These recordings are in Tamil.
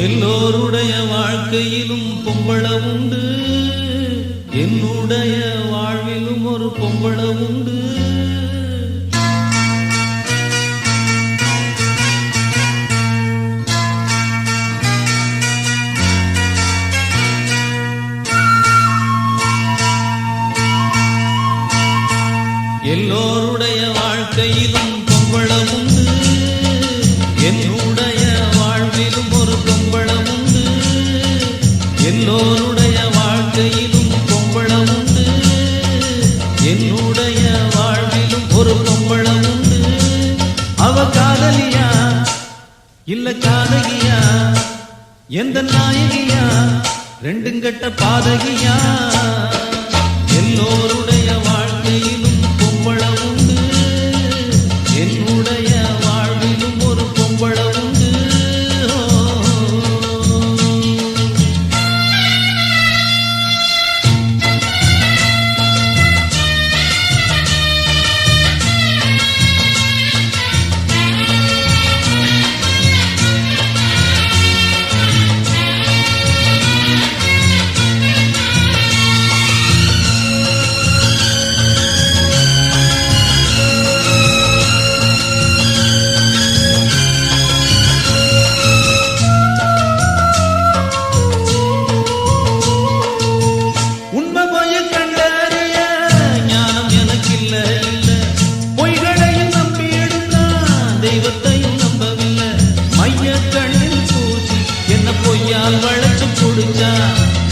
எல்லோருடைய வாழ்க்கையிலும் பொம்பள உண்டு, என்னுடைய வாழ்விலும் ஒரு பொம்பள உண்டு. எல்லோருடைய வாழ்க்கையிலும் பொம்பள உண்டு, என்னுடைய வாழ்விலும் ஒரு பொம்பள உண்டு. எல்லோருடைய வாழ்க்கையிலும் பொம்பள உண்டு, என்னுடைய வாழ்விலும் ஒரு பொம்பள உண்டு. அவ காதலியா இல்ல காதகியா, எந்த நாயகியா, ரெண்டும் கட்ட பாதகியா. எல்லோருடைய வாழ்க்கையிலும் பொம்பள உண்டு, என்னுடைய வாழ்விலும் ஒரு பொம்பள உண்டு.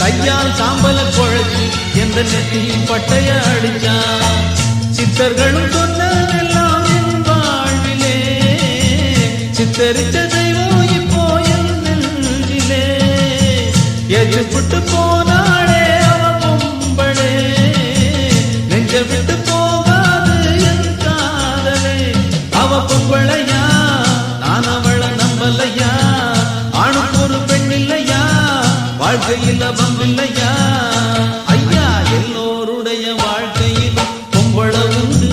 கையால் சாம்பல குழச்சி எந்த நெத்தியில் பட்டைய அடிச்சா. சித்தர்களும் சொன்னதெல்லாம் என் வாழ்விலே, சித்தரிச்ச தெய்வம் இப்போ என் நெஞ்சிலே. எதிர்பட்டு போனாளே அவ பொம்பளே, நெஞ்ச விட்டு போகாது என் காதலே. அவ பொம்பளையா நான் அவள நம்பலையா, ஆணுக்கு ஒரு பெண் இல்லையா, வாழ்க்கையில் பங்கில்லையா. ஐயா எல்லோருடைய வாழ்க்கையிலும் பொம்பள உண்டு,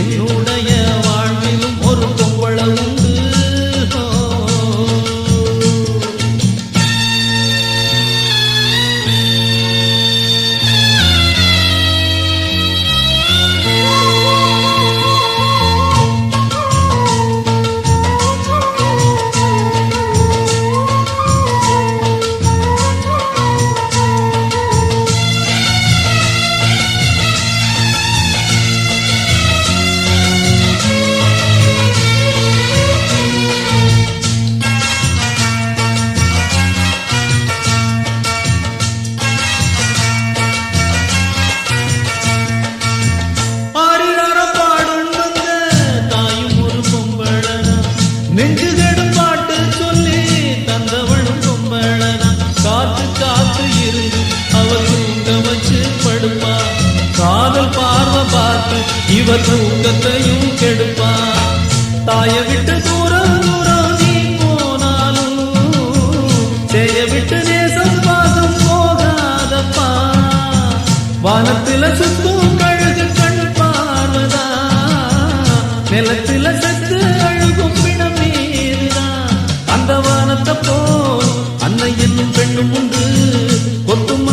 என்னுடைய வாழ்விலும் ஒரு பொம்பள உண்டு. நெஞ்சுகடும் பாட்டு சொல்லி தந்தவளும் பொம்பளனா, காத்து காத்து இருந்து அவர் தூங்க வச்சு படுப்பா. காதல் பார்வை பார்த்து இவர் தூக்கத்தையும் கெடுப்பா. தாய விட்டு தூரம் தூரம் நீ போனாலும், செய்ய விட்டு நேசம் பாசம் போகாதப்பா. வானத்தில சுத்தும் கழுகு கண் பார்வதா, நிலத்தில செத்து அழுகும் பிணம் மீதுதான். அந்த வானத்தை போல் அன்னை என்னும் பெண்ணும் உண்டு, கொத்தும்